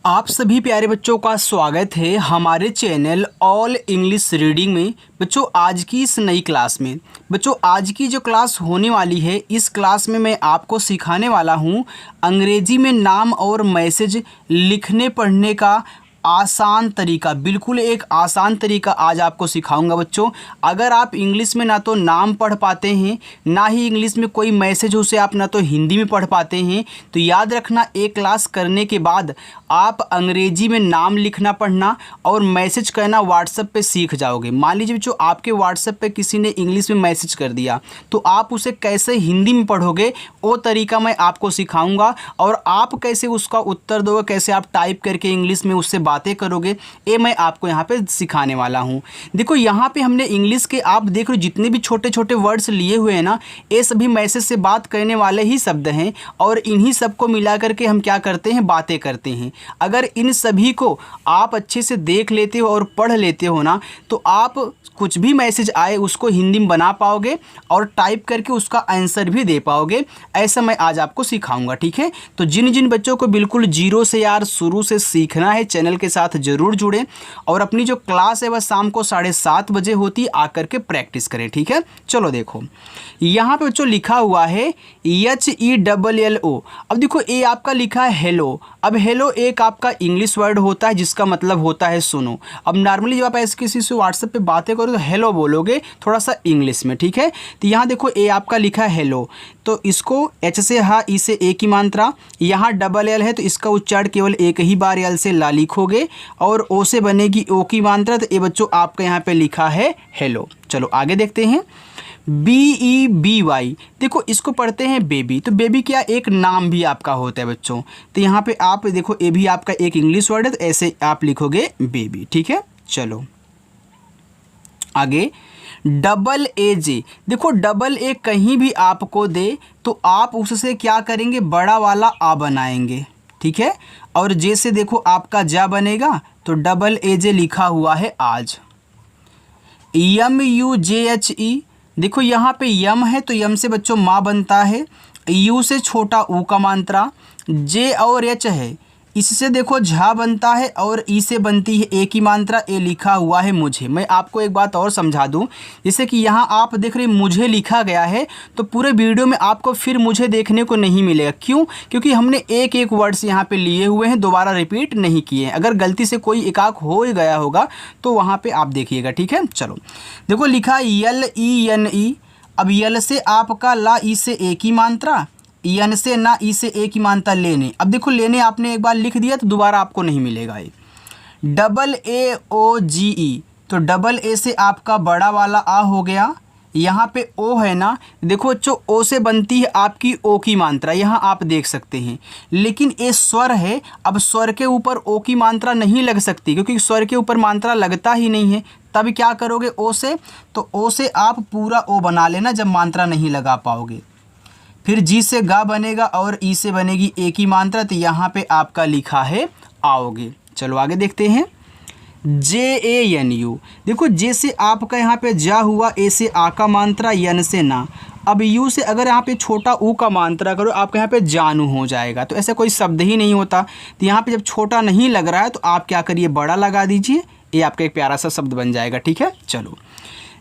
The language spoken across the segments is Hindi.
आप सभी प्यारे बच्चों का स्वागत है हमारे चैनल ऑल इंग्लिश रीडिंग में। बच्चों आज की इस नई क्लास में आज की जो क्लास होने वाली है, इस क्लास में मैं आपको सिखाने वाला हूं अंग्रेजी में नाम और मैसेज लिखने पढ़ने का आसान तरीका। बिल्कुल एक आसान तरीका आज आपको सिखाऊंगा बच्चों। अगर आप इंग्लिश में ना तो नाम पढ़ पाते हैं, ना ही इंग्लिश में कोई मैसेज उसे आप ना तो हिंदी में पढ़ पाते हैं, तो याद रखना एक क्लास करने के बाद आप अंग्रेजी में नाम लिखना पढ़ना और मैसेज करना व्हाट्सएप पे सीख जाओगे। मान लीजिए बच्चों आपके व्हाट्सएप पे किसी ने इंग्लिश में मैसेज कर दिया, तो आप उसे कैसे हिंदी में पढ़ोगे वो तरीका मैं आपको सिखाऊंगा, और आप कैसे उसका उत्तर दोगे, कैसे आप टाइप करके इंग्लिश में उससे बातें करोगे, ये मैं आपको यहाँ पे सिखाने वाला हूँ। देखो यहाँ पे हमने इंग्लिश के आप देख रहे हो जितने भी छोटे छोटे वर्ड्स लिए हुए हैं ना, ये सभी मैसेज से बात करने वाले ही शब्द हैं, और इन्हीं सबको मिला करके हम क्या करते हैं, बातें करते हैं। अगर इन सभी को आप अच्छे से देख लेते हो और पढ़ लेते हो ना, तो आप कुछ भी मैसेज आए उसको हिंदी में बना पाओगे और टाइप करके उसका आंसर भी दे पाओगे। ऐसा मैं आज आपको सिखाऊंगा, ठीक है। तो जिन जिन बच्चों को बिल्कुल जीरो से यार शुरू से सीखना है, चैनल के साथ ज़रूर जुड़ें, और अपनी जो क्लास है वह शाम को 7:30 बजे होती, आकर के प्रैक्टिस करें, ठीक है। चलो देखो यहाँ पे बच्चों लिखा हुआ है HELLO। अब देखो ये आपका लिखा है हेलो। अब हेलो एक आपका इंग्लिश वर्ड होता है जिसका मतलब होता है सुनो। अब नॉर्मली जब आप ऐसे किसी से व्हाट्सएप पे बातें करो तो हेलो बोलोगे थोड़ा सा इंग्लिश में, ठीक है। तो यहाँ देखो ए आपका लिखा है हेलो, तो इसको एच से हा, ई से ए की मात्रा, यहाँ डबल एल है तो इसका उच्चारण केवल एक ही बार एल से ला लिखोगे, और ओ से बनेगी ओ की मात्रा, तो ये बच्चों आपका यहाँ पे लिखा है हेलो। चलो आगे देखते हैं। BEBY, देखो इसको पढ़ते हैं बेबी। तो बेबी क्या एक नाम भी आपका होता है बच्चों। तो यहाँ पे आप देखो ये भी आपका एक इंग्लिश वर्ड है, तो ऐसे आप लिखोगे बेबी, ठीक है। चलो आगे AJ, देखो डबल ए कहीं भी आपको दे तो आप उससे क्या करेंगे, बड़ा वाला आ बनाएंगे, ठीक है। और जे से देखो आपका जा बनेगा, तो AJ लिखा हुआ है आज। MUJHE, देखो यहाँ पे यम है तो यम से बच्चों माँ बनता है, यू से छोटा ऊ का मात्रा, जे और एच है इससे देखो झा बनता है, और ई से बनती है ए की मात्रा, ए लिखा हुआ है मुझे। मैं आपको एक बात और समझा दूं, जैसे कि यहाँ आप देख रहे मुझे लिखा गया है, तो पूरे वीडियो में आपको फिर मुझे देखने को नहीं मिलेगा। क्यों? क्योंकि हमने एक एक वर्ड्स यहाँ पे लिए हुए हैं, दोबारा रिपीट नहीं किए हैं। अगर गलती से कोई एकाक हो ही गया होगा तो वहाँ पर आप देखिएगा, ठीक है। चलो देखो लिखा LENE। अब यल से आपका ला, ई से ए की मात्रा, यन से ना, ई से ए की मात्रा लेने। अब देखो लेने आपने एक बार लिख दिया तो दोबारा आपको नहीं मिलेगा। ये AOGE, तो डबल ए से आपका बड़ा वाला आ हो गया। यहाँ पे ओ है ना, देखो जो ओ से बनती है आपकी ओ की मात्रा, यहाँ आप देख सकते हैं, लेकिन ये स्वर है। अब स्वर के ऊपर ओ की मात्रा नहीं लग सकती, क्योंकि स्वर के ऊपर मात्रा लगता ही नहीं है। तब क्या करोगे ओ से, तो ओ से आप पूरा ओ बना लेना जब मात्रा नहीं लगा पाओगे। फिर जी से गा बनेगा और ई से बनेगी ए की मात्रा, तो यहाँ पे आपका लिखा है आओगे। चलो आगे देखते हैं। JANU, देखो जे से आपका यहाँ पे जा हुआ, ए से आ का मात्रा, यन से ना। अब यू से अगर यहाँ पे छोटा ऊ का मात्रा करो, आपके यहाँ पे जानू हो जाएगा, तो ऐसा कोई शब्द ही नहीं होता। तो यहाँ पे जब छोटा नहीं लग रहा है तो आप क्या करिए, बड़ा लगा दीजिए, ये आपका एक प्यारा सा शब्द बन जाएगा, ठीक है। चलो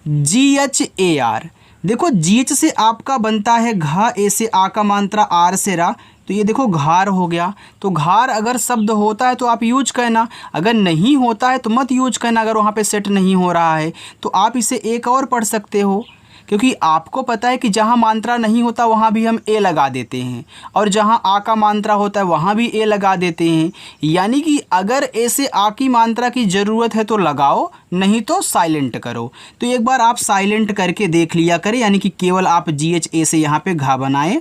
GHAR, देखो GH से आपका बनता है घा, ए से आ का मात्रा, आर से रा, तो ये देखो घार हो गया। तो घार अगर शब्द होता है तो आप यूज करना, अगर नहीं होता है तो मत यूज करना। अगर वहाँ पे सेट नहीं हो रहा है तो आप इसे एक और पढ़ सकते हो, क्योंकि आपको पता है कि जहाँ मात्रा नहीं होता वहाँ भी हम ए लगा देते हैं, और जहाँ आ का मात्रा होता है वहाँ भी ए लगा देते हैं। यानी कि अगर ए से आ की मात्रा की ज़रूरत है तो लगाओ, नहीं तो साइलेंट करो। तो एक बार आप साइलेंट करके देख लिया करें, यानी कि केवल आप GHA से यहाँ पे घा बनाएं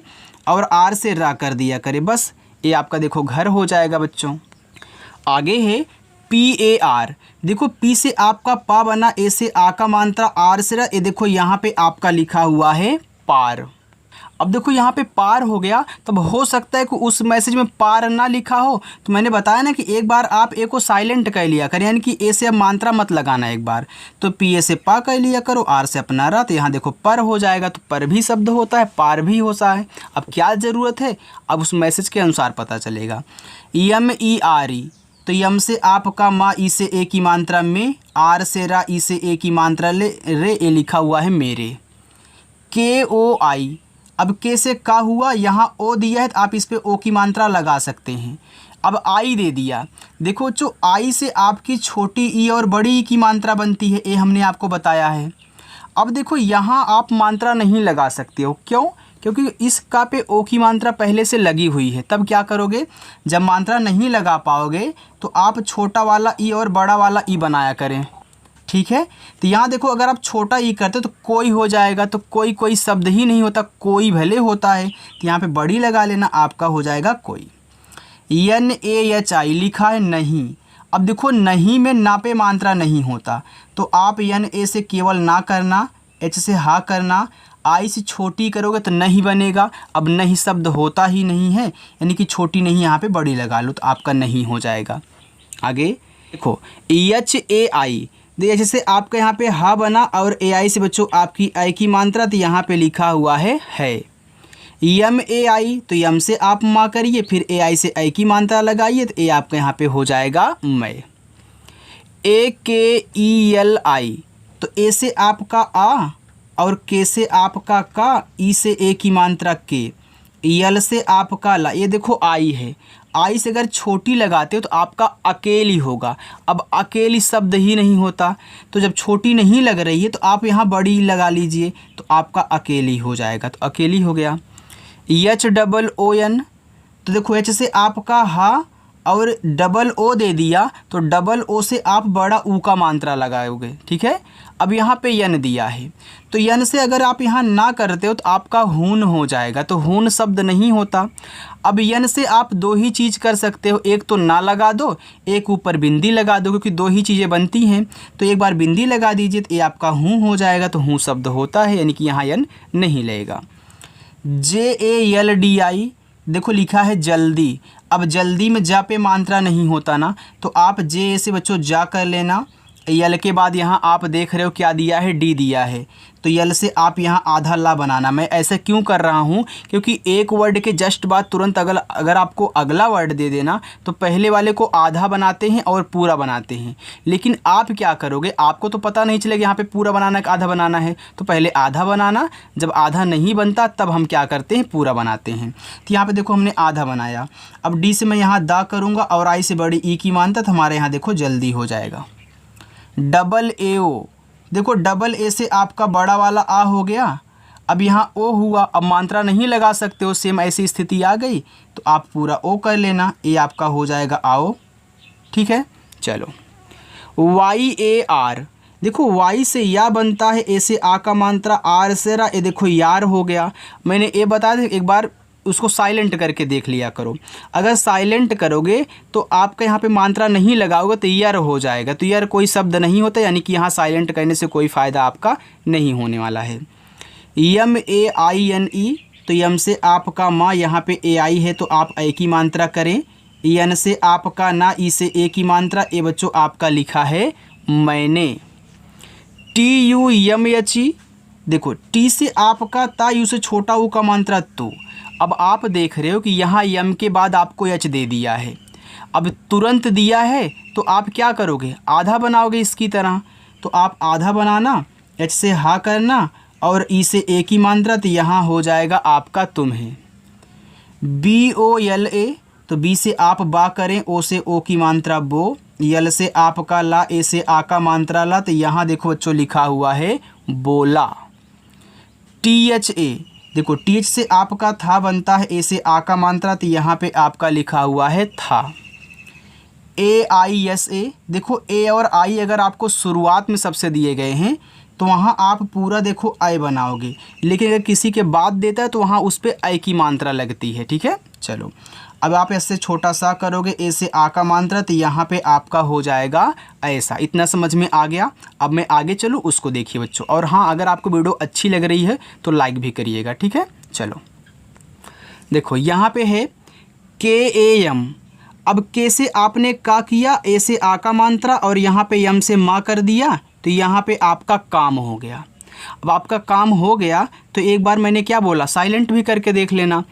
और आर से रा कर दिया करें, बस ये आपका देखो घर हो जाएगा बच्चों। आगे है PAR, देखो पी से आपका पा बना, ए से आ का मात्रा, आर से रा, ये देखो यहाँ पे आपका लिखा हुआ है पार। अब देखो यहाँ पे पार हो गया, तब हो सकता है कि उस मैसेज में पार ना लिखा हो, तो मैंने बताया ना कि एक बार आप ए को साइलेंट कर लिया करें, यानी कि ए से अब मात्रा मत लगाना एक बार। तो पी ए से पा कर लिया करो, आर से अपना रा, तो यहाँ देखो पर हो जाएगा। तो पर भी शब्द होता है, पार भी होता है। अब क्या ज़रूरत है, अब उस मैसेज के अनुसार पता चलेगा। MERE, तो यम से आपका मा ई से ए की मात्रा में, आर से रा ई से ए की मात्रा ले रे ए लिखा हुआ है मेरे। के ओ आई, अब के से का हुआ, यहाँ ओ दिया है तो आप इस पे ओ की मात्रा लगा सकते हैं। अब आई दे दिया, देखो जो आई से आपकी छोटी ई और बड़ी ई की मात्रा बनती है, ए हमने आपको बताया है। अब देखो यहाँ आप मात्रा नहीं लगा सकते हो, क्यों? क्योंकि इस का पे ओ की मात्रा पहले से लगी हुई है। तब क्या करोगे, जब मात्रा नहीं लगा पाओगे तो आप छोटा वाला ई और बड़ा वाला ई बनाया करें, ठीक है। तो यहाँ देखो अगर आप छोटा ई करते तो कोई हो जाएगा, तो कोई कोई शब्द ही नहीं होता, कोई भले होता है, तो यहाँ पे बड़ी लगा लेना, आपका हो जाएगा कोई। एन ए एच आई लिखा है नहीं। अब देखो नहीं में ना पे मात्रा नहीं होता, तो आप एन ए से केवल ना करना, एच से हा करना, आई से छोटी करोगे तो नहीं बनेगा। अब नहीं शब्द होता ही नहीं है, यानी कि छोटी नहीं यहाँ पे बड़ी लगा लो तो आपका नहीं हो जाएगा। आगे देखो एच ए आई, देखिए जैसे आपका यहाँ पे हा बना और ए आई से बच्चों आपकी आई की मात्रा, तो यहाँ पे लिखा हुआ है। यम ए आई, तो यम से आप माँ करिए, फिर ए आई से आई की मात्रा लगाइए, तो ए आपका यहाँ पे हो जाएगा मैं। ए के ई एल आई, तो ए से आपका आ और के से आपका का, ई से ए की मात्रा के, यल से आपका ला, ये देखो आई है, आई से अगर छोटी लगाते हो तो आपका अकेली होगा। अब अकेली शब्द ही नहीं होता, तो जब छोटी नहीं लग रही है तो आप यहाँ बड़ी लगा लीजिए, तो आपका अकेली हो जाएगा, तो अकेली हो गया। एच डबल ओ एन, तो देखो एच से आपका हा और डबल ओ दे दिया, तो डबल ओ से आप बड़ा ऊ का मात्रा लगाओगे, ठीक है। अब यहाँ पे यन दिया है, तो यन से अगर आप यहाँ ना करते हो तो आपका हून हो जाएगा, तो हून शब्द नहीं होता। अब यन से आप दो ही चीज़ कर सकते हो, एक तो ना लगा दो, एक ऊपर बिंदी लगा दो, क्योंकि दो ही चीज़ें बनती हैं। तो एक बार बिंदी लगा दीजिए तो ये आपका हूँ हो जाएगा, तो हूँ शब्द होता है, यानी कि यहाँ यन नहीं लगेगा। जे ए एल डी आई, देखो लिखा है जल्दी। अब जल्दी में जा पे मात्रा नहीं होता ना, तो आप जे से बच्चों जा कर लेना। यल के बाद यहाँ आप देख रहे हो क्या दिया है, डी दिया है, तो यल से आप यहाँ आधा ला बनाना। मैं ऐसा क्यों कर रहा हूँ, क्योंकि एक वर्ड के जस्ट बाद तुरंत अगर आपको अगला वर्ड दे देना तो पहले वाले को आधा बनाते हैं और पूरा बनाते हैं। लेकिन आप क्या करोगे, आपको तो पता नहीं चलेगा यहाँ पे पूरा बनाना है कि आधा बनाना है, तो पहले आधा बनाना, जब आधा नहीं बनता तब हम क्या करते हैं, पूरा बनाते हैं। तो यहाँ पर देखो हमने आधा बनाया। अब डी से मैं यहाँ दा करूँगा और आई से बड़ी ई की मात्रा, तो हमारे यहाँ देखो जल्दी हो जाएगा। डबल ए ओ, देखो डबल ए से आपका बड़ा वाला आ हो गया, अब यहाँ ओ हुआ, अब मात्रा नहीं लगा सकते हो, सेम ऐसी स्थिति आ गई, तो आप पूरा ओ कर लेना, ए आपका हो जाएगा आओ, ठीक है। चलो वाई ए आर, देखो वाई से या बनता है, ए से आ का मात्रा, आर से रा, ए देखो यार हो गया। मैंने ए बता दें, एक बार उसको साइलेंट करके देख लिया करो। अगर साइलेंट करोगे तो आपका यहाँ पे मात्रा नहीं लगाओगे तो यर हो जाएगा, तो यर कोई शब्द नहीं होता, यानी कि यहाँ साइलेंट करने से कोई फ़ायदा आपका नहीं होने वाला है। यम ए आई एन ई, तो यम से आपका माँ, यहाँ पे ए आई है तो आप ए की मात्रा करें। यन से आपका ना, ई से ए की मात्रा, ए बच्चों आपका लिखा है मैंने। टी यू यम एच ई, देखो टी से आपका ता, यू से छोटा ऊ का मात्रा तो। अब आप देख रहे हो कि यहाँ यम के बाद आपको एच दे दिया है, अब तुरंत दिया है तो आप क्या करोगे, आधा बनाओगे इसकी तरह, तो आप आधा बनाना, एच से हा करना और ई से ए की मात्रा, तो यहाँ हो जाएगा आपका तुम्हें। बी ओ एल ए, तो बी से आप बा करें, ओ से ओ की मात्रा बो, यल से आपका ला, ए से आ का मात्रा ला, तो यहाँ देखो बच्चों लिखा हुआ है बोला। टी एच ए, देखो टी एच से आपका था बनता है, ए से आ का मात्रा, तो यहाँ पे आपका लिखा हुआ है था। ए आई एस ए, देखो ए और आई अगर आपको शुरुआत में सबसे दिए गए हैं तो वहाँ आप पूरा देखो आई बनाओगे, लेकिन अगर किसी के बाद देता है तो वहाँ उस पर आई की मात्रा लगती है, ठीक है। चलो अब आप ऐसे छोटा सा करोगे, ए से आ का मात्रा, तो यहाँ पे आपका हो जाएगा ऐसा। इतना समझ में आ गया। अब मैं आगे चलूँ, उसको देखिए बच्चों, और हाँ अगर आपको वीडियो अच्छी लग रही है तो लाइक भी करिएगा, ठीक है। चलो देखो यहाँ पे है के ए एम, अब के से आपने का किया, ए से आ का मात्रा और यहाँ पे यम से माँ कर दिया, तो यहाँ पे आपका काम हो गया। अब आपका काम हो गया तो एक बार मैंने क्या बोला, साइलेंट भी करके देख लेना।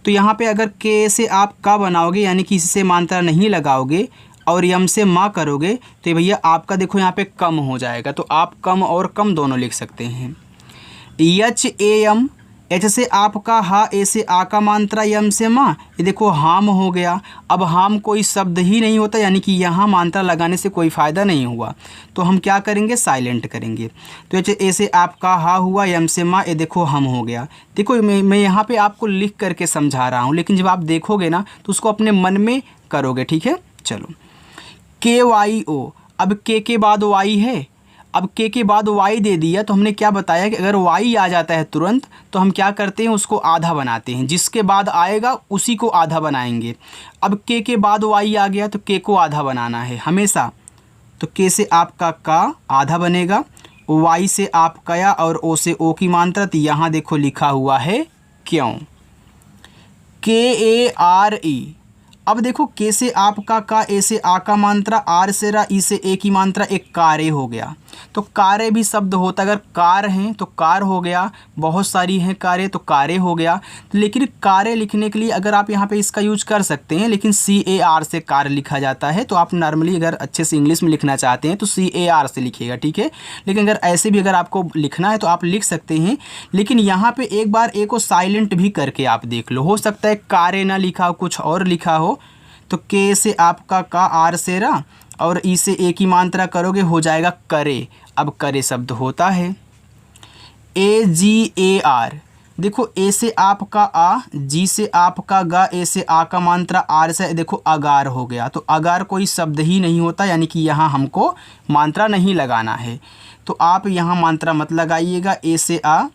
तो यहाँ पे अगर के से आप का बनाओगे, यानी कि इससे मात्रा नहीं लगाओगे, और यम से माँ करोगे तो ये भैया आपका देखो यहाँ पे कम हो जाएगा, तो आप कम और कम दोनों लिख सकते हैं। यच ए यम, एच से आपका हा, ए से आ का मात्रा, यम से माँ, ये देखो हाम हो गया। अब हाम कोई शब्द ही नहीं होता, यानी कि यहाँ मात्रा लगाने से कोई फ़ायदा नहीं हुआ, तो हम क्या करेंगे, साइलेंट करेंगे। तो एच ए से आपका हा हुआ, यम से माँ, ये देखो हम हो गया। देखो मैं यहाँ पे आपको लिख करके समझा रहा हूँ, लेकिन जब आप देखोगे ना तो उसको अपने मन में करोगे, ठीक है। चलो, के वाई ओ, अब के बाद वाई है, अब के बाद वाई दे दिया तो हमने क्या बताया कि अगर वाई आ जाता है तुरंत तो हम क्या करते हैं, उसको आधा बनाते हैं, जिसके बाद आएगा उसी को आधा बनाएंगे। अब के बाद वाई आ गया तो के को आधा बनाना है हमेशा, तो के से आपका का आधा बनेगा, वाई से आपका या और ओ से ओ की मात्रा, तो यहाँ देखो लिखा हुआ है क्यों, के ए आर ई। अब देखो के से आपका का, ए से आ का मात्रा, आर से रा, ई से ए की मात्रा, एक कारे हो गया। तो कारे भी शब्द होता, अगर कार हैं तो कार हो गया, बहुत सारी हैं कारे तो कारे हो गया। लेकिन कारे लिखने के लिए अगर आप यहाँ पे इसका यूज कर सकते हैं, लेकिन CAR से कार लिखा जाता है, तो आप नॉर्मली अगर अच्छे से इंग्लिश में लिखना चाहते हैं तो CAR से लिखिएगा, ठीक है। लेकिन अगर ऐसे भी अगर आपको लिखना है तो आप लिख सकते हैं, लेकिन यहाँ पर एक बार ए को साइलेंट भी करके आप देख लो, हो सकता है कारे ना लिखा हो, कुछ और लिखा हो। तो के से आपका का, आर से रा और ई से ए की मात्रा करोगे, हो जाएगा करे। अब करे शब्द होता है। AGAR, देखो ए से आपका आ, जी से आपका गा, ए से आ का मात्रा, आर से देखो अगार हो गया। तो अगार कोई शब्द ही नहीं होता, यानी कि यहाँ हमको मात्रा नहीं लगाना है, तो आप यहाँ मात्रा मत लगाइएगा। ए से आ,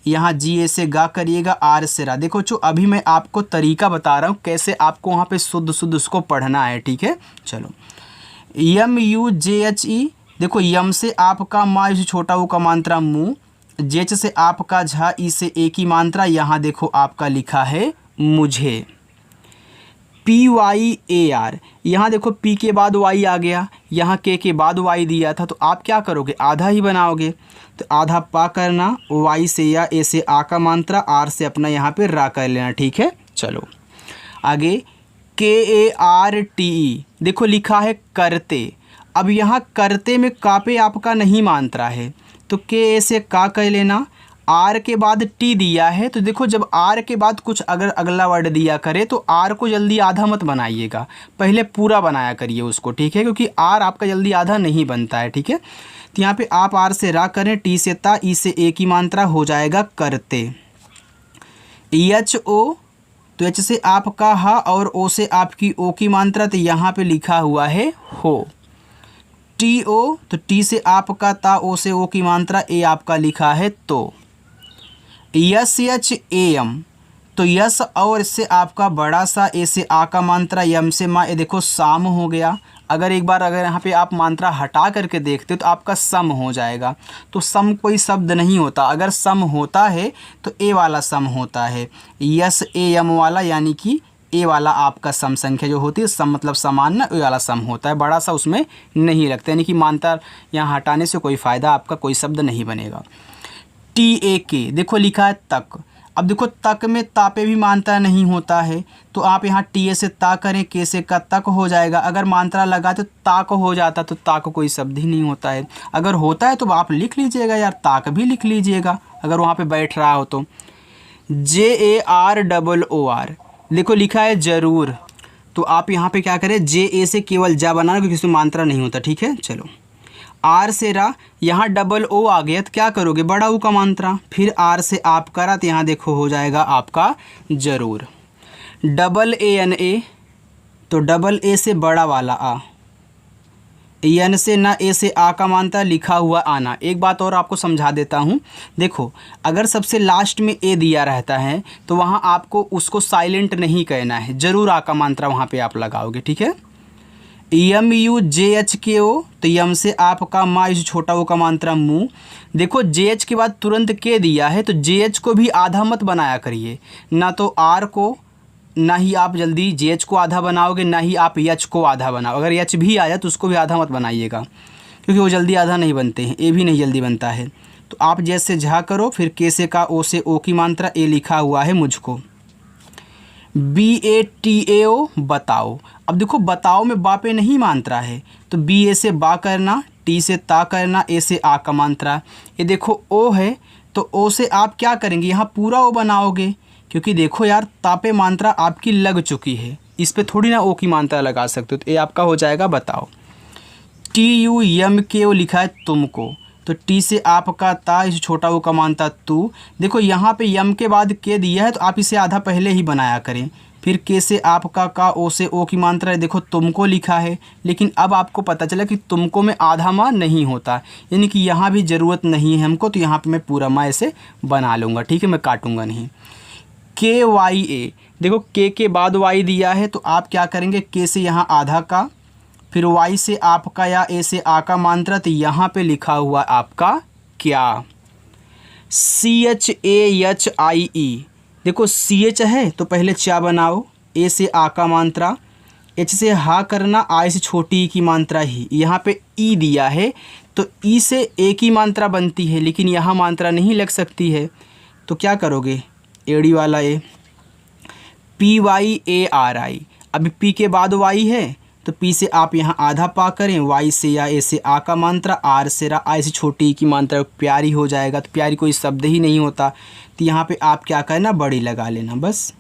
यहाँ जी ए से गा करिएगा, आर से रा। देखो जो अभी मैं आपको तरीका बता रहा हूँ कैसे आपको वहाँ पे शुद्ध शुद्ध उसको पढ़ना है, ठीक है। चलो, MUJHE, देखो यम से आपका माँ, इसे छोटा ऊ का मात्रा मुँह, जेच से आपका झा, ई से ए की मात्रा, यहाँ देखो आपका लिखा है मुझे। PYAR, यहाँ देखो पी के बाद वाई आ गया, यहाँ के बाद वाई दिया था, तो आप क्या करोगे, आधा ही बनाओगे। तो आधा पा करना, वाई से या, ए से आ का मात्रा, आर से अपना यहाँ पे रा कर लेना, ठीक है। चलो आगे, KARTE, देखो लिखा है करते। अब यहाँ करते में का पे आपका नहीं मात्रा है, तो के से का कह लेना, आर के बाद टी दिया है, तो देखो जब आर के बाद कुछ अगर अगला वर्ड दिया करे तो आर को जल्दी आधा मत बनाइएगा, पहले पूरा बनाया करिए उसको, ठीक है, क्योंकि आर आपका जल्दी आधा नहीं बनता है, ठीक है। तो यहाँ पे आप आर से रा करें, टी से ता, ई से ए की मात्रा, हो जाएगा करते। HO, तो एच से आपका हा और ओ से आपकी ओ की मात्रा, तो यहाँ पे लिखा हुआ है हो। TO, तो टी से आपका ता, ओ से ओ की मात्रा, ए आपका लिखा है तो। SHAM, तो यस और इससे आपका बड़ा सा, ए से आ का मात्रा, यम से माँ, ये देखो शाम हो गया। अगर एक बार अगर यहाँ पे आप मात्रा हटा करके देखते हो तो आपका सम हो जाएगा। तो सम कोई शब्द नहीं होता, अगर सम होता है तो ए वाला सम होता है, SAM वाला, यानी कि ए वाला आपका सम संख्या जो होती है, सम मतलब समान ना, ए वाला सम होता है, बड़ा सा उसमें नहीं लगता, यानी कि मात्रा यहाँ हटाने से कोई फ़ायदा, आपका कोई शब्द नहीं बनेगा। TAK, देखो लिखा है तक। अब देखो तक में ता पे भी मात्रा नहीं होता है, तो आप यहाँ TA से ता करें, के से का तक हो जाएगा। अगर मात्रा लगा तो ताक हो जाता, तो ताक कोई शब्द ही नहीं होता है। अगर होता है तो आप लिख लीजिएगा यार, ताक भी लिख लीजिएगा अगर वहाँ पे बैठ रहा हो तो। JAROOR, देखो लिखा है जरूर, तो आप यहाँ पे क्या करें, JA से केवल जा बनाना, क्योंकि इसमें मात्रा नहीं होता, ठीक है। चलो, आर से रा, यहाँ O आ गया तो क्या करोगे, बड़ा ऊ का मात्रा, फिर आर से आप करा, तो यहाँ देखो हो जाएगा आपका जरूर। AANA, तो A से बड़ा वाला आ, एन से ना, ए से आ का मात्रा, लिखा हुआ आना। एक बात और आपको समझा देता हूँ, देखो अगर सबसे लास्ट में ए दिया रहता है तो वहाँ आपको उसको साइलेंट नहीं कहना है, ज़रूर आ का मात्रा वहाँ पे आप लगाओगे, ठीक है। MUJHKO, तो यम से आपका माँ, इस छोटा ओ का मात्रा मुँह। देखो JH के बाद तुरंत के दिया है, तो JH को भी आधा मत बनाया करिए, ना तो आर को, ना ही आप जल्दी JH को आधा बनाओगे, ना ही आप H को आधा बनाओ। अगर H भी आया तो उसको भी आधा मत बनाइएगा, क्योंकि वो जल्दी आधा नहीं बनते हैं, ए भी नहीं जल्दी बनता है। तो आप जैसे झा करो, फिर के से का, ओ से ओ की मात्रा, ए लिखा हुआ है मुझको। BATAO, बताओ। अब देखो बताओ में बा पे नहीं मात्रा है, तो बी ए से बा करना, टी से ता करना, ए से आ का मात्रा। ये देखो ओ है, तो ओ से आप क्या करेंगे, यहाँ पूरा ओ बनाओगे, क्योंकि देखो यार ता पे मात्रा आपकी लग चुकी है, इस पे थोड़ी ना ओ की मात्रा लगा सकते हो। तो ये आपका हो जाएगा बताओ। टी यू यम के ओ लिखा है तुमको, तो टी से आपका ता, इस छोटा ओ का मानता तू। देखो यहाँ पे यम के बाद के दिया है, तो आप इसे आधा पहले ही बनाया करें। फिर के से आपका का, ओ से ओ की मात्रा है, देखो तुमको लिखा है, लेकिन अब आपको पता चला कि तुमको में आधा माँ नहीं होता, यानी कि यहाँ भी ज़रूरत नहीं है हमको, तो यहाँ पे मैं पूरा माँ ऐसे बना लूँगा, ठीक है, मैं काटूँगा नहीं। के वाई ए, देखो के बाद वाई दिया है, तो आप क्या करेंगे, के से यहाँ आधा का, फिर वाई से आपका या ए से आ का मात्रा, तो यहाँ पे लिखा हुआ आपका क्या। C H A H I ई, देखो सी एच है तो पहले चा बनाओ, ए से आ का मात्रा, एच से हा करना, आई से छोटी ई की मात्रा ही, यहाँ पे ई दिया है, तो ई से ए की मात्रा बनती है, लेकिन यहाँ मात्रा नहीं लग सकती है, तो क्या करोगे, एड़ी वाला ए। P Y A R I, अभी पी के बाद वाई है, तो पी से आप यहाँ आधा पा करें, वाई से या ए से आ का मात्रा, आर से रा, आई से छोटी ई की मात्रा, प्यारी हो जाएगा, तो प्यारी कोई शब्द ही नहीं होता, तो यहाँ पे आप क्या करना, बड़ी लगा लेना बस।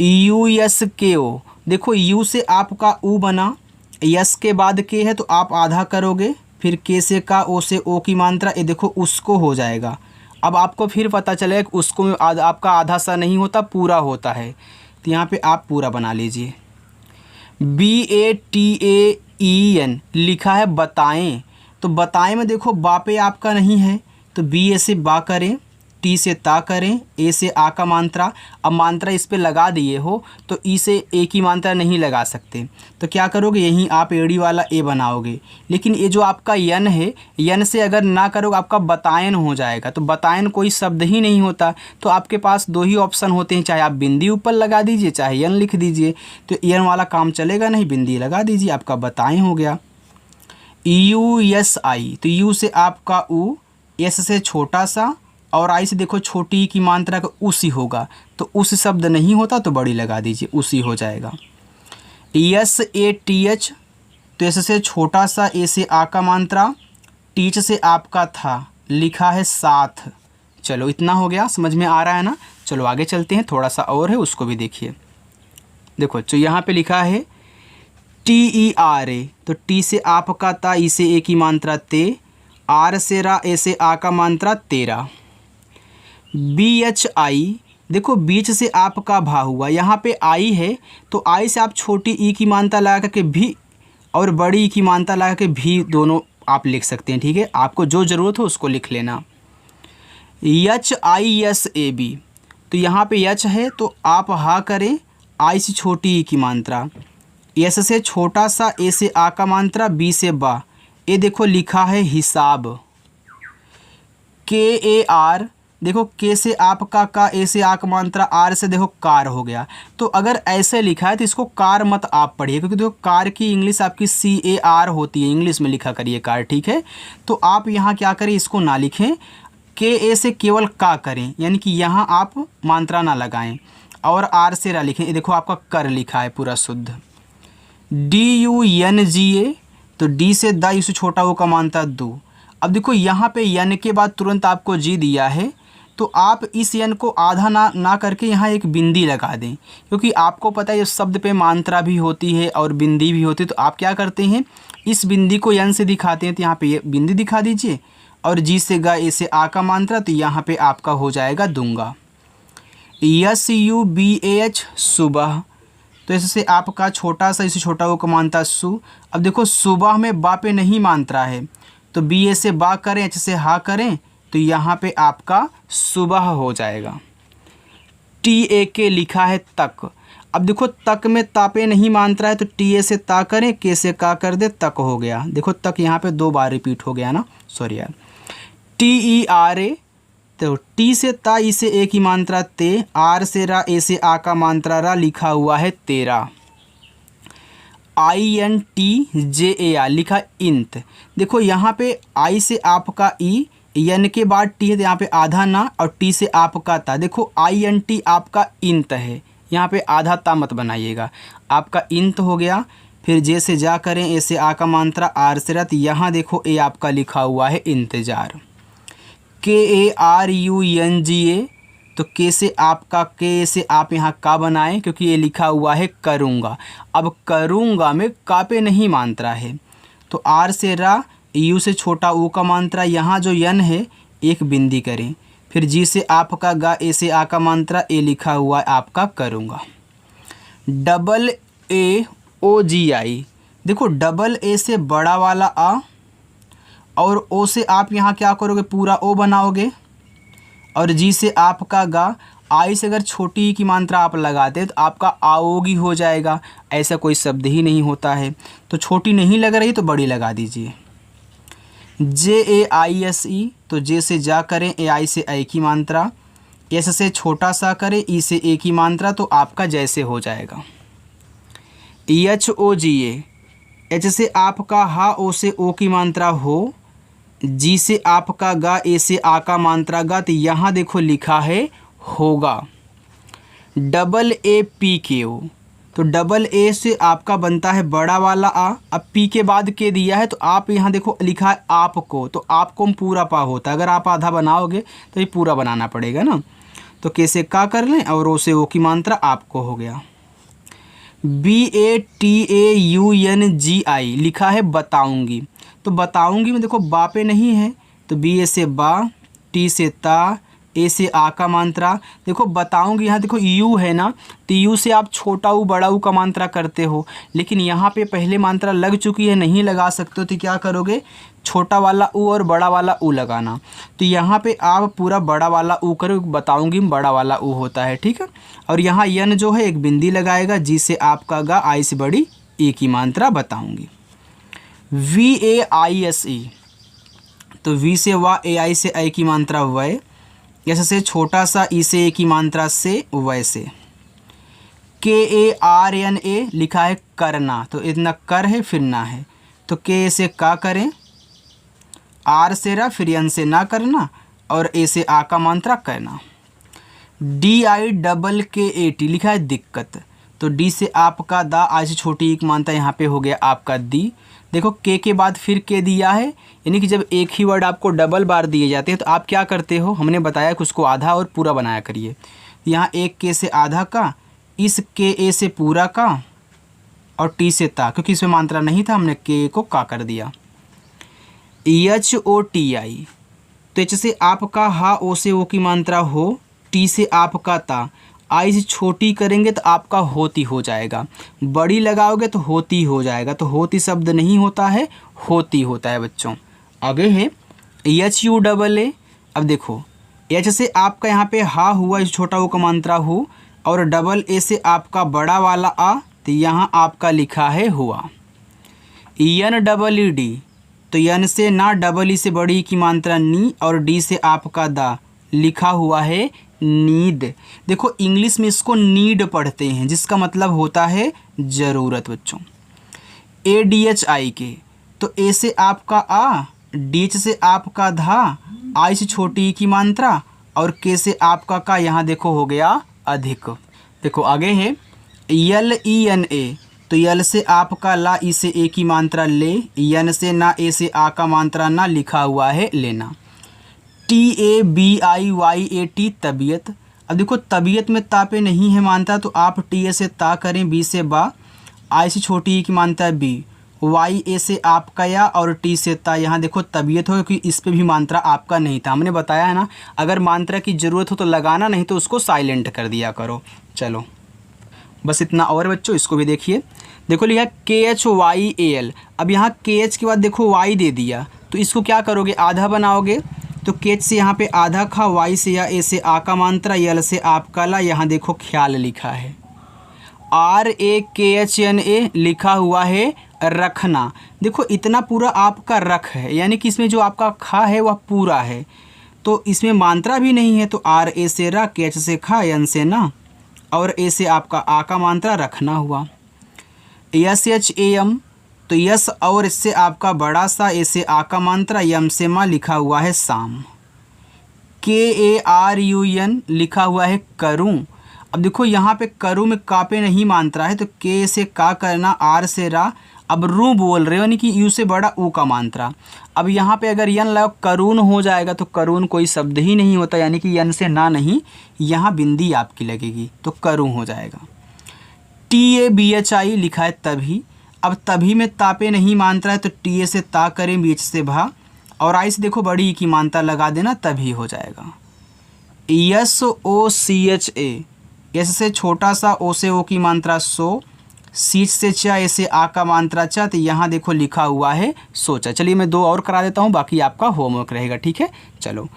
यू यस के ओ, देखो यू से आपका ऊ बना, यस के बाद के है, तो आप आधा करोगे, फिर के से का, ओ से ओ की मात्रा, ये देखो उसको हो जाएगा। अब आपको फिर पता चलेगा कि उसको में आपका आधा सा नहीं होता, पूरा होता है, तो यहाँ पे आप पूरा बना लीजिए। B A T A E N लिखा है बताएं, तो बताएं में देखो बा पे आपका नहीं है, तो बी ए से बा करें, टी से ता करें, ए से आ का मात्रा, अब मात्रा इस पे लगा दिए हो तो ई से ए की मात्रा नहीं लगा सकते, तो क्या करोगे, यहीं आप एड़ी वाला ए बनाओगे। लेकिन ये जो आपका यन है, यन से अगर ना करोगे आपका बतायन हो जाएगा, तो बतायन कोई शब्द ही नहीं होता, तो आपके पास दो ही ऑप्शन होते हैं, चाहे आप बिंदी ऊपर लगा दीजिए, चाहे यन लिख दीजिए, तो यन वाला काम चलेगा नहीं, बिंदी लगा दीजिए, आपका बताएं हो गया। यू एस आई, तो यू से आपका ऊ, एस से छोटा सा, और आई से देखो छोटी की मात्रा का उसी होगा, तो उस शब्द नहीं होता, तो बड़ी लगा दीजिए, उसी हो जाएगा। एस ए टी एच, तो एस से छोटा सा, ए से आ का मात्रा, टीच से आपका था, लिखा है साथ। चलो इतना हो गया, समझ में आ रहा है ना। चलो आगे चलते हैं, थोड़ा सा और है उसको भी देखिए। देखो जो यहाँ पे लिखा है टी ई आर ए, तो टी से आपका था, ई से ए की मात्रा ते, आर से रा, ए से आ का मात्रा तेरा। बी एच आई, देखो बीच से आपका भा हुआ, यहाँ पे आई है, तो आई से आप छोटी ई की मात्रा लगा करके भी और बड़ी ई की मात्रा लगा के भी दोनों आप लिख सकते हैं, ठीक है, आपको जो ज़रूरत हो उसको लिख लेना। H I S A B, तो यहाँ पे एच है तो आप हा करें, आई से छोटी ई की मात्रा, एस से छोटा सा, ए से आ का मात्रा, बी से बा, ये देखो लिखा है हिसाब। के ए आर, देखो के से आपका का, ए से आ का मात्रा, आर से देखो कार हो गया, तो अगर ऐसे लिखा है तो इसको कार मत आप पढ़िए, क्योंकि देखो कार की इंग्लिश आपकी सी ए आर होती है, इंग्लिश में लिखा करिए कार, ठीक है। तो आप यहाँ क्या करें, इसको ना लिखें, के ए से केवल का करें, यानी कि यहाँ आप मात्रा ना लगाएं, और आर से रा लिखें, ये देखो आपका कर लिखा है पूरा शुद्ध। डी यू एन जी ए, तो डी से दा, इससे छोटा वो का मात्रा दो। अब देखो यहाँ पे यन के बाद तुरंत आपको जी दिया है, तो आप इस यन को आधा ना करके यहाँ एक बिंदी लगा दें, क्योंकि आपको पता है इस शब्द पे मात्रा भी होती है और बिंदी भी होती है, तो आप क्या करते हैं, इस बिंदी को यन से दिखाते हैं, तो यहाँ पे ये बिंदी दिखा दीजिए, और जी से गा, ए से आ का मात्रा, तो यहाँ पे आपका हो जाएगा दूंगा। S U B A H, सुबह, तो इससे आपका छोटा सा, इससे छोटा वो का मात्रा सु। अब देखो सुबह में बा पे नहीं मात्रा है, तो बी ए से बा करें, एच से हा करें, तो यहाँ पे आपका सुबह हो जाएगा। टी ए के लिखा है तक, अब देखो तक में तापे नहीं मात्रा है, तो टी ए से ता करें, के से का कर दे, तक हो गया। देखो तक यहाँ पे 2 बार रिपीट हो गया ना, सॉरी यार। टी ई आर ए, तो टी से ता, ई से ए की मात्रा ते, आर से रा, ए से आ का मात्रा रा, लिखा हुआ है तेरा। I N T J A R, लिखा इंत, देखो यहाँ पे आई से आपका ई, एन के बाद टी है, तो यहाँ पे आधा ना, और टी से आपका ता, देखो आई एन टी आपका इंत है, यहाँ पे आधा ता मत बनाइएगा। आपका इंत हो गया, फिर जे से जा करें, ए से आ का मात्रा, आर से रत। यहाँ देखो ए आपका लिखा हुआ है इंतज़ार, KARUNGA। तो के से आपका, के से आप यहाँ का बनाएं क्योंकि ये लिखा हुआ है करूँगा। अब करूँगा में का पे नहीं मात्रा है, तो आर से रा, यू से छोटा ऊ का मात्रा, यहाँ जो यन है एक बिंदी करें, फिर जी से आपका गा, ए से आ का मात्रा, ए लिखा हुआ है आपका करूँगा। AOGI, देखो डबल ए से बड़ा वाला आ और ओ से आप यहाँ क्या करोगे, पूरा ओ बनाओगे, और जी से आपका गा, आई से अगर छोटी ई की मात्रा आप लगाते हैं तो आपका आओगी हो जाएगा। ऐसा कोई शब्द ही नहीं होता है, तो छोटी नहीं लग रही तो बड़ी लगा दीजिए। JAISE, तो जे से जा करें, ए आई से आई की मात्रा, एस से छोटा सा करें, ई से ए की मात्रा, तो आपका जैसे हो जाएगा। HOGA, एच से आपका हा, ओ से ओ की मात्रा हो, जी से आपका गा, ए से आ का मात्रा गा, तो यहाँ देखो लिखा है होगा। AAPKO, तो डबल ए से आपका बनता है बड़ा वाला आ, अब पी के बाद के दिया है तो आप यहाँ देखो लिखा है आपको, तो आपको पूरा पा होता है। अगर आप आधा बनाओगे तो ये पूरा बनाना पड़ेगा ना, तो के से का कर लें और ओ से ओ की मात्रा आपको हो गया। BATAUNGI, लिखा है बताऊंगी, तो बताऊंगी में देखो बा पे नहीं है, तो बी ए से बा, टी से ता, ए से आ का मात्रा। देखो बताऊंगी, यहाँ देखो यू है ना, तो यू से आप छोटा ऊ बड़ा ऊ का मात्रा करते हो, लेकिन यहाँ पे पहले मात्रा लग चुकी है, नहीं लगा सकते हो, तो क्या करोगे, छोटा वाला ऊ और बड़ा वाला ऊ लगाना। तो यहाँ पे आप पूरा बड़ा वाला ऊ करो, बताऊंगी बड़ा वाला ऊ होता है, ठीक है। और यहाँ यन जो है एक बिंदी लगाएगा, जी से आपका गा, आई से बड़ी ए की मात्रा बताऊंगी। VAISE, तो वी से वा, ए आई से आई की मात्रा वय, एस से छोटा सा, ई से ए की मात्रा से, वैसे। KARNA, लिखा है करना, तो इतना कर है फिर ना है, तो के से का करें, आर से रा, फिर एन से ना करना, और ए से आ का मात्रा करना। DIKKAT, लिखा है दिक्कत, तो डी से आपका दा, आई से छोटी एक मात्रा, यहाँ पे हो गया आपका दी। देखो के बाद फिर के दिया है, यानी कि जब एक ही वर्ड आपको डबल बार दिए जाते हैं तो आप क्या करते हो, हमने बताया कि उसको आधा और पूरा बनाया करिए। यहाँ एक के से आधा का, इस के ए से पूरा का, और टी से ता, क्योंकि इसमें मात्रा नहीं था हमने के को का कर दिया। HOTI, तो एच से आपका हा, ओ से ओ की मात्रा हो, टी से आपका ता, आई से छोटी करेंगे तो आपका होती हो जाएगा, बड़ी लगाओगे तो होती हो जाएगा, तो होती शब्द नहीं होता है, होती होता है बच्चों। आगे है HUAA, अब देखो एच से आपका यहाँ पे हा हुआ, इस छोटा वो का मात्रा हो, और डबल ए से आपका बड़ा वाला आ, तो यहाँ आपका लिखा है हुआ। NEED, तो यन से ना, डबल ई से बड़ी की मात्रा नी, और डी से आपका दा, लिखा हुआ है नीड। देखो इंग्लिश में इसको नीड पढ़ते हैं, जिसका मतलब होता है ज़रूरत बच्चों। ADHIK, तो ए से आपका आ, डी एच से आपका धा, आई से छोटी की मात्रा, और के से आपका का, यहाँ देखो हो गया अधिक। देखो आगे है LENA, तो यल से आपका ला, ई से ए की मात्रा ले, यन से ना, ए से आ का मात्रा ना, लिखा हुआ है लेना। TABIYAT, तबीयत, अब देखो तबीयत में ता पे नहीं है मात्रा, तो आप टी ए से ता करें, बी से बा, आई से छोटी ई की मात्रा बी, वाई ए से आपका या, और टी से ता, यहाँ देखो तबीयत हो, क्योंकि इस पे भी मात्रा आपका नहीं था। हमने बताया है ना, अगर मात्रा की ज़रूरत हो तो लगाना, नहीं तो उसको साइलेंट कर दिया करो। चलो बस इतना। और बच्चों इसको भी देखिए, देखो लिखा KHYAL, अब यहाँ KH के बाद देखो वाई दे दिया, तो इसको क्या करोगे, आधा बनाओगे, तो केच से यहाँ पे आधा खा, वाई से या, ए से आ का मात्रा, यल से आपका ला, यहाँ देखो ख्याल लिखा है। RAKHNA, लिखा हुआ है रखना। देखो इतना पूरा आपका रख है, यानी कि इसमें जो आपका खा है वह पूरा है, तो इसमें मात्रा भी नहीं है, तो RA से रा, KH से खा, यन से ना, और ए से आपका आ का मात्रा रखना हुआ। SHAM, तो यस और इससे आपका बड़ा सा, ए से आ का मात्रा, यम से माँ, लिखा हुआ है शाम। KARUN, लिखा हुआ है करूं। अब देखो यहाँ पे करू में का पे नहीं मात्रा है तो के से का करना, आर से रा। अब रू बोल रहे हो यानी कि यू से बड़ा ऊ का मात्रा। अब यहाँ पे अगर यन लगा करून हो जाएगा तो करून कोई शब्द ही नहीं होता, यानी कि यन से ना नहीं, यहाँ बिंदी आपकी लगेगी तो करू हो जाएगा। TABHI लिखा है तभी। अब तभी में तापे नहीं मात्रा है तो TA से ता करें, बीच से भा, और आई से देखो बड़ी की मात्रा लगा देना, तभी हो जाएगा। SOCHA, एस से छोटा सा, ओ से ओ की मात्रा सो, सीच से चा, ऐसे आ का मात्रा चा, तो यहाँ देखो लिखा हुआ है सोचा। चलिए मैं 2 और करा देता हूँ, बाकी आपका होमवर्क रहेगा, ठीक है। चलो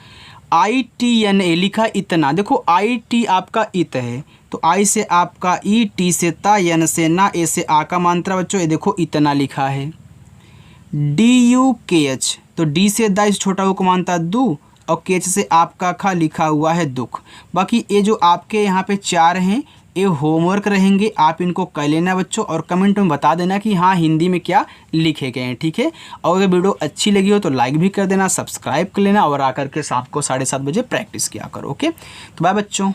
ITNA लिखा इतना। देखो IT आपका इत है तो आई से आपका ई, टी से ता, यन से ना, ए से आ का मात्रा बच्चों, ये देखो इतना लिखा है। DUKH तो डी से दा, इस छोटा को मानता दू, और केच से आपका खा, लिखा हुआ है दुख। बाकी ये जो आपके यहाँ पे 4 हैं ये होमवर्क रहेंगे, आप इनको कर लेना बच्चों, और कमेंट में बता देना कि हाँ हिंदी में क्या लिखे गए हैं, ठीक है। और अगर वीडियो अच्छी लगी हो तो लाइक भी कर देना, सब्सक्राइब कर लेना, और आकर के शाम को 7:30 बजे प्रैक्टिस किया करो। ओके, तो बाय बच्चों।